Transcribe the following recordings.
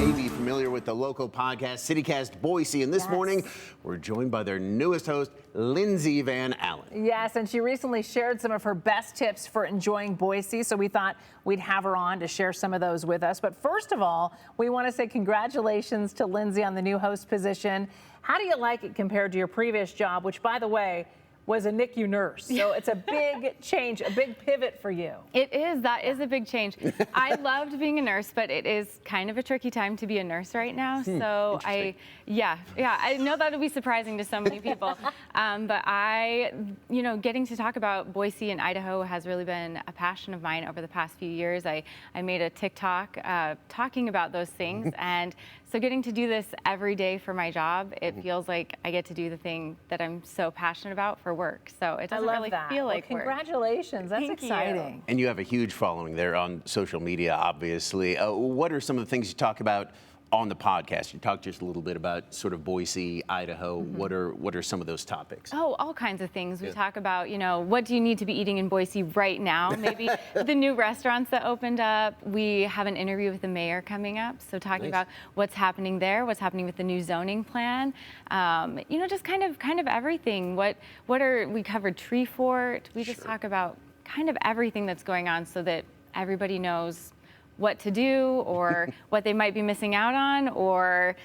may be familiar with the local podcast, Cast Boise, and this morning we're joined by their newest host, Lindsay Van Allen. Yes, and she recently shared some of her best tips for enjoying Boise, so we thought we'd have her on to share some of those with us. But first of all, we want to say congratulations to Lindsay on the new host position. How do you like it compared to your previous job, which, by the way, was a NICU nurse? So it's a big change, a big pivot for you. It is. That is a big change. I loved being a nurse, but it is kind of a tricky time to be a nurse right now. So I know that'll be surprising to so many people. But getting to talk about Boise and Idaho has really been a passion of mine over the past few years. I made a TikTok talking about those things. And so getting to do this every day for my job, it feels like I get to do the thing that I'm so passionate about for work. So it doesn't really feel like work. Congratulations. That's exciting. And you have a huge following there on social media, obviously. What are some of the things you talk about on the podcast? You talked just a little bit about sort of Boise, Idaho. What are some of those topics? Oh, all kinds of things. We talk about, what do you need to be eating in Boise right now? Maybe the new restaurants that opened up. We have an interview with the mayor coming up. So talking about what's happening there, what's happening with the new zoning plan. Just kind of everything. We covered Tree Fort. We just talk about kind of everything that's going on so that everybody knows what to do or what they might be missing out on, or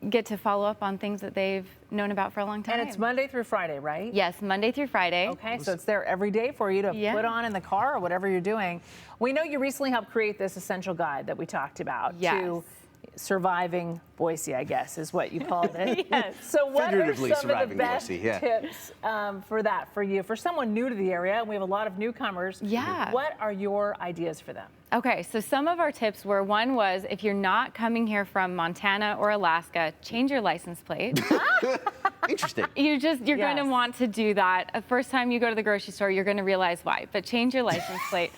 get to follow up on things that they've known about for a long time. And it's Monday through Friday, right? Yes, Monday through Friday. Okay, so it's there every day for you to put on in the car or whatever you're doing. We know you recently helped create this essential guide that we talked about to surviving Boise, I guess, is what you called it. Yes. So what are some of the best Boise, tips for you? For someone new to the area, and we have a lot of newcomers, what are your ideas for them? Okay, so some of our tips were, one was, if you're not coming here from Montana or Alaska, change your license plate. Interesting. You're going to want to do that. The first time you go to the grocery store, you're going to realize why, but change your license plate.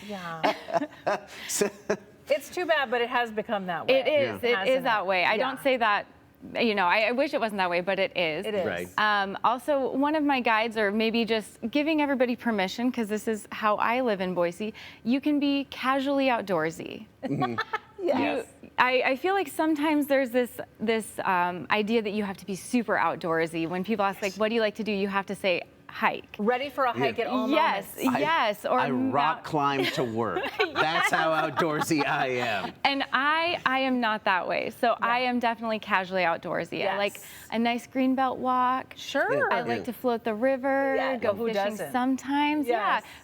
It's too bad, but it has become that way. It is. It is that way. I don't say that, I wish it wasn't that way, but it is. It is. Right. Also, one of my guides, or maybe just giving everybody permission, because this is how I live in Boise, you can be casually outdoorsy. Yes. I feel like sometimes there's this idea that you have to be super outdoorsy. When people ask, like, what do you like to do? You have to say, hike. Ready for a hike at all moments. Yes. Or I rock climb to work. That's how outdoorsy I am. And I am not that way. So I am definitely casually outdoorsy. I like a nice greenbelt walk. Sure. I like to float the river, go fishing sometimes.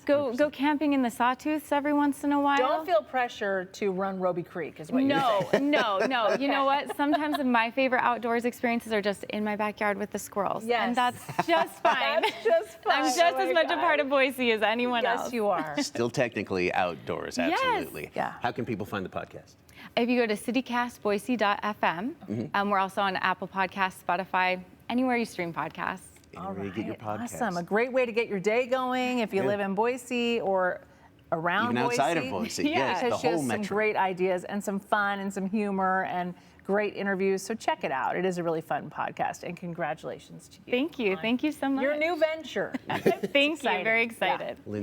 Go camping in the sawtooths every once in a while. Don't feel pressure to run Roby Creek is what you're saying. No. You know what? Sometimes my favorite outdoors experiences are just in my backyard with the squirrels. Yes. And that's just fine. That's just fine. I'm just as much a part of Boise as anyone else. Yes, you are. Still technically outdoors, absolutely. Yeah. How can people find the podcast? If you go to citycastboise.fm, we're also on Apple Podcasts, Spotify, anywhere you stream podcasts. Anywhere you get your podcasts. Awesome. A great way to get your day going if you live in Boise or around Even Boise. outside of Boise. Yes, the Because she whole has some metro. great ideas and some fun and some humor and great interviews. So check it out. It is a really fun podcast. And congratulations to you. Thank you. Thank you so much. Your new venture. Thank you. Very excited. Lindsay.